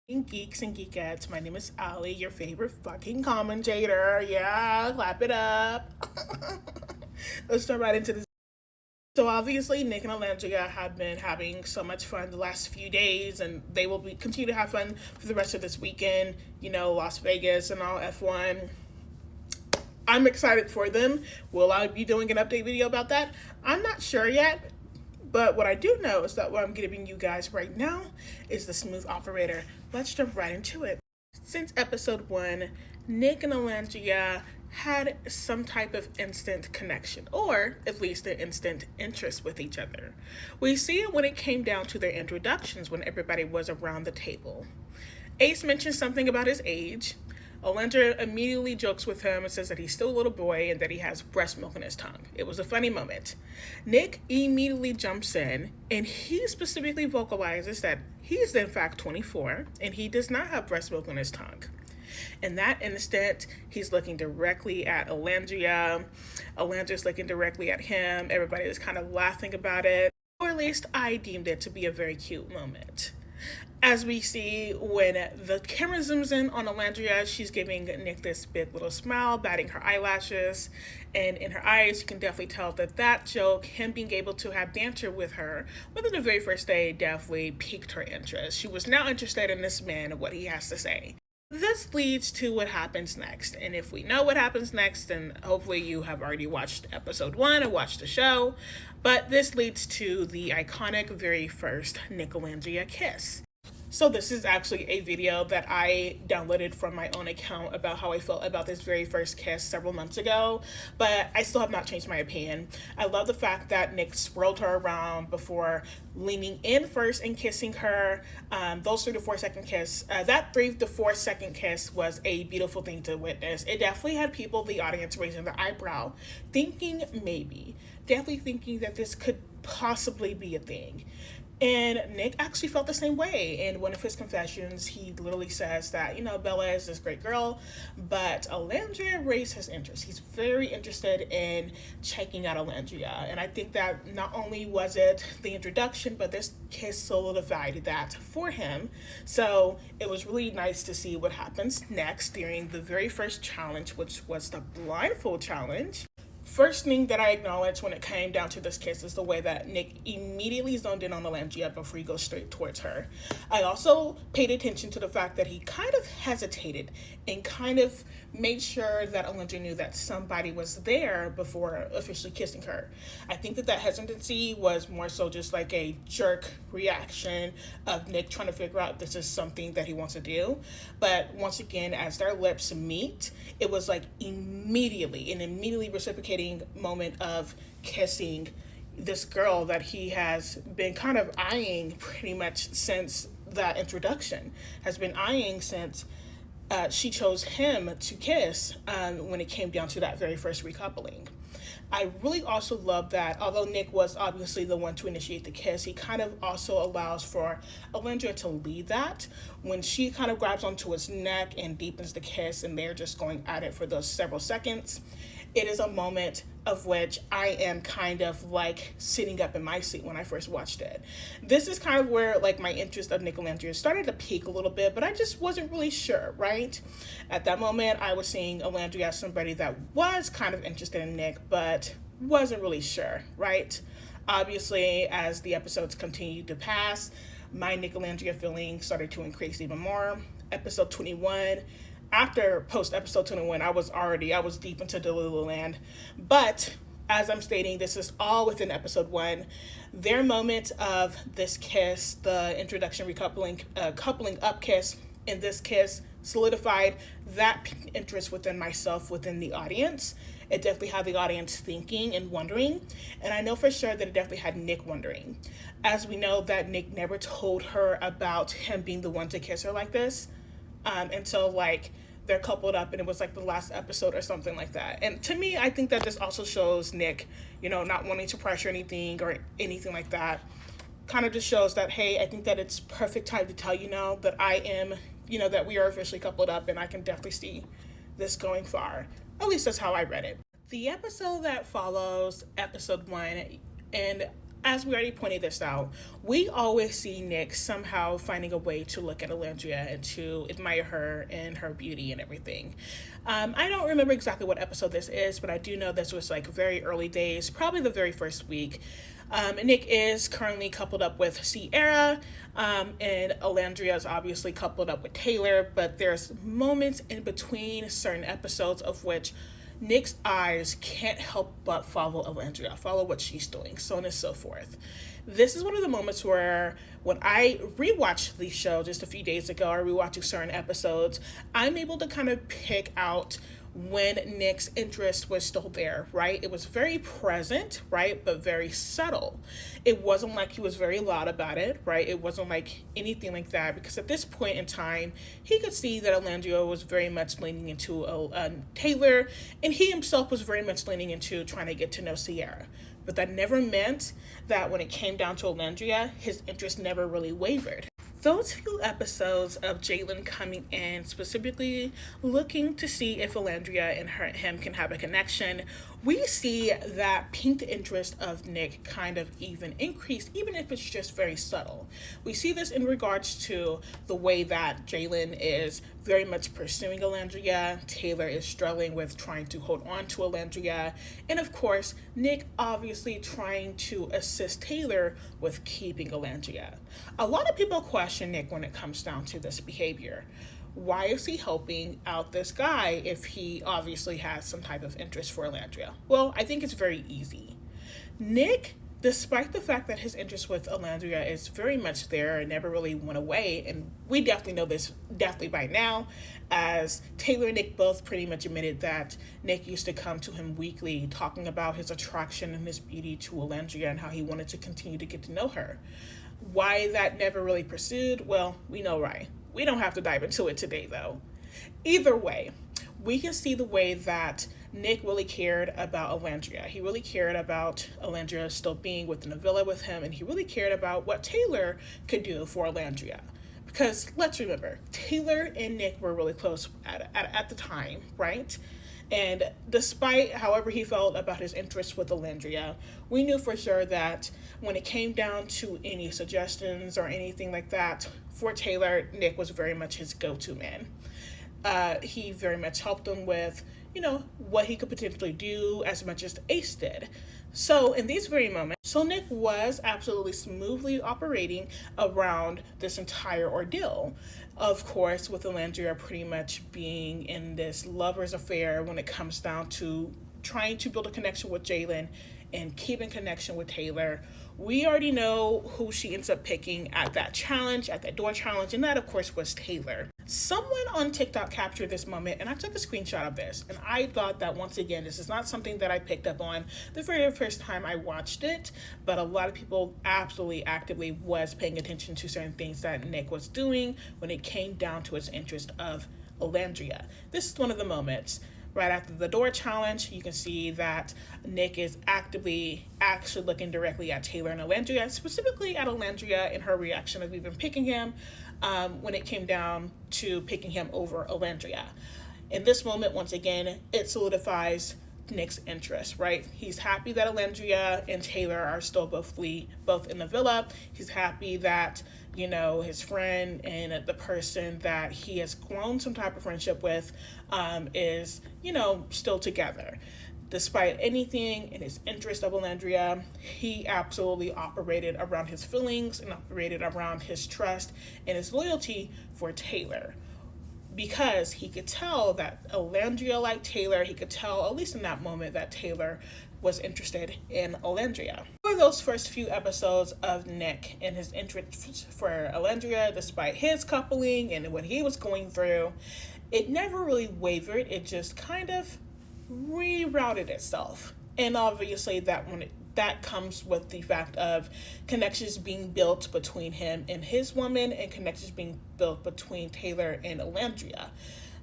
Geeks and geekettes. My name is Ali, your favorite fucking commentator. Yeah, clap it up. Let's jump right into this. So obviously, Nick and Alandria had been having so much fun the last few days, and they will continue to have fun for the rest of this weekend. Las Vegas and all F1. I'm excited for them. Will I be doing an update video about that? I'm not sure yet. But what I do know is that what I'm giving you guys right now is the smooth operator. Let's jump right into it. Since episode 1, Nick and Alandria had some type of instant connection, or at least an instant interest with each other. We see it when it came down to their introductions when everybody was around the table. Ace mentions something about his age. Olandra immediately jokes with him and says that he's still a little boy and that he has breast milk in his tongue. It was a funny moment. Nick immediately jumps in and he specifically vocalizes that he's in fact 24 and he does not have breast milk in his tongue. In that instant, he's looking directly at Alandria. Alandria's looking directly at him. Everybody is kind of laughing about it, or at least I deemed it to be a very cute moment. As we see when the camera zooms in on Alandria, she's giving Nick this big little smile, batting her eyelashes, and in her eyes, you can definitely tell that joke, him being able to have banter with her within the very first day, definitely piqued her interest. She was now interested in this man and what he has to say. This leads to what happens next, and if we know what happens next, then hopefully you have already watched episode 1 and watched the show, but this leads to the iconic very first Nick Alandria kiss. So this is actually a video that I downloaded from my own account about how I felt about this very first kiss several months ago, but I still have not changed my opinion. I love the fact that Nick swirled her around before leaning in first and kissing her. Those 3 to 4 second kiss, that 3 to 4 second kiss was a beautiful thing to witness. It definitely had people, the audience, raising their eyebrow, definitely thinking that this could possibly be a thing. And Nick actually felt the same way. In one of his confessions, he literally says that, Bella is this great girl, but Alandria raised his interest. He's very interested in checking out Alandria. And I think that not only was it the introduction, but this kiss solidified that for him. So it was really nice to see what happens next during the very first challenge, which was the blindfold challenge. First thing that I acknowledged when it came down to this kiss is the way that Nick immediately zoned in on Alandria before he goes straight towards her. I also paid attention to the fact that he kind of hesitated and kind of made sure that Alandria knew that somebody was there before officially kissing her. I think that hesitancy was more so just like a jerk reaction of Nick trying to figure out if this is something that he wants to do. But once again, as their lips meet, it was like immediately reciprocating moment of kissing this girl that he has been kind of eyeing pretty much since that introduction, has been eyeing since she chose him to kiss when it came down to that very first recoupling. I really also love that although Nick was obviously the one to initiate the kiss, he kind of also allows for Alandria to lead that when she kind of grabs onto his neck and deepens the kiss and they're just going at it for those several seconds. It is a moment of which I am kind of like sitting up in my seat when I first watched it. This is kind of where like my interest of Nick Alandria started to peak a little bit, but I just wasn't really sure, right? At that moment, I was seeing Alandria as somebody that was kind of interested in Nick, but wasn't really sure, right? Obviously, as the episodes continued to pass, my Nick Alandria feeling started to increase even more. Episode 21, after post episode 21, I was deep into Delulu land. But as I'm stating, this is all within episode 1. Their moment of this kiss, the introduction recoupling, coupling up kiss, in this kiss solidified that interest within myself, within the audience. It definitely had the audience thinking and wondering. And I know for sure that it definitely had Nick wondering. As we know that Nick never told her about him being the one to kiss her like this. Until like they're coupled up and it was like the last episode or something like that. And to me, I think that this also shows Nick, not wanting to pressure anything or anything like that. Kind of just shows that, hey, I think that it's perfect time to tell you now that I am, that we are officially coupled up and I can definitely see this going far. At least that's how I read it. The episode that follows episode 1, and as we already pointed this out, we always see Nick somehow finding a way to look at Alandria and to admire her and her beauty and everything. I don't remember exactly what episode this is, but I do know this was like very early days, probably the very first week. Nick is currently coupled up with Sierra, and Alandria is obviously coupled up with Taylor, but there's moments in between certain episodes of which Nick's eyes can't help but follow Alandria, follow what she's doing, so on and so forth. This is one of the moments where when I rewatched the show just a few days ago, or rewatching certain episodes, I'm able to kind of pick out when Nick's interest was still there, right? It was very present, right? But very subtle. It wasn't like he was very loud about it, right? It wasn't like anything like that, because at this point in time, he could see that Alandria was very much leaning into Taylor, and he himself was very much leaning into trying to get to know Sierra. But that never meant that when it came down to Alandria, his interest never really wavered. Those few episodes of Jalen coming in, specifically looking to see if Alandria and him can have a connection, we see that piqued interest of Nick kind of even increased, even if it's just very subtle. We see this in regards to the way that Jalen is very much pursuing Alandria, Taylor is struggling with trying to hold on to Alandria, and of course, Nick obviously trying to assist Taylor with keeping Alandria. A lot of people question Nick when it comes down to this behavior. Why is he helping out this guy if he obviously has some type of interest for Alandria? Well, I think it's very easy. Nick, despite the fact that his interest with Alandria is very much there and never really went away, and we definitely know this definitely by now, as Taylor and Nick both pretty much admitted that Nick used to come to him weekly talking about his attraction and his beauty to Alandria and how he wanted to continue to get to know her. Why that never really pursued? Well, we know why. We don't have to dive into it today, though. Either way, we can see the way that Nick really cared about Alandria. He really cared about Alandria still being within the villa with him, and he really cared about what Taylor could do for Alandria. Because let's remember, Taylor and Nick were really close at the time, right? And despite however he felt about his interest with Alandria, we knew for sure that when it came down to any suggestions or anything like that for Taylor, Nick was very much his go-to man. He very much helped him with, what he could potentially do as much as Ace did. So in these very moments, Nick was absolutely smoothly operating around this entire ordeal. Of course, with Alandria pretty much being in this lover's affair when it comes down to trying to build a connection with Jalen and keeping connection with Taylor. We already know who she ends up picking at that challenge, at that door challenge, and that of course was Taylor. Someone on TikTok captured this moment, and I took a screenshot of this, and I thought that once again, this is not something that I picked up on the very first time I watched it, but a lot of people absolutely actively was paying attention to certain things that Nick was doing when it came down to his interest of Alandria. This is one of the moments. Right after the door challenge, you can see that Nick is actually looking directly at Taylor and Alandria, specifically at Alandria in her reaction of even picking him when it came down to picking him over Alandria. In this moment, once again, it solidifies Nick's interest, right? He's happy that Alandria and Taylor are still both in the villa. He's happy that his friend and the person that he has grown some type of friendship with is, still together. Despite anything in his interest of Alandria, he absolutely operated around his feelings and operated around his trust and his loyalty for Taylor. Because he could tell that Alandria liked Taylor, he could tell, at least in that moment, that Taylor was interested in Alandria. For those first few episodes of Nick and his interest for Alandria, despite his coupling and what he was going through, it never really wavered. It just kind of rerouted itself. And obviously that comes with the fact of connections being built between him and his woman and connections being built between Taylor and Alandria.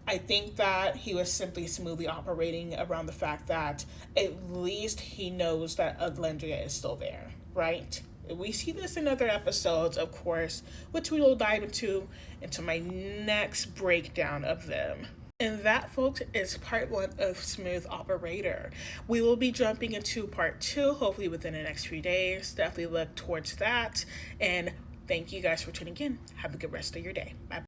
I think that he was simply smoothly operating around the fact that at least he knows that Alandria is still there, right? We see this in other episodes, of course, which we will dive into my next breakdown of them. And that, folks, is part one of Smooth Operator. We will be jumping into part two, hopefully within the next few days. Definitely look towards that. And thank you guys for tuning in. Have a good rest of your day. Bye.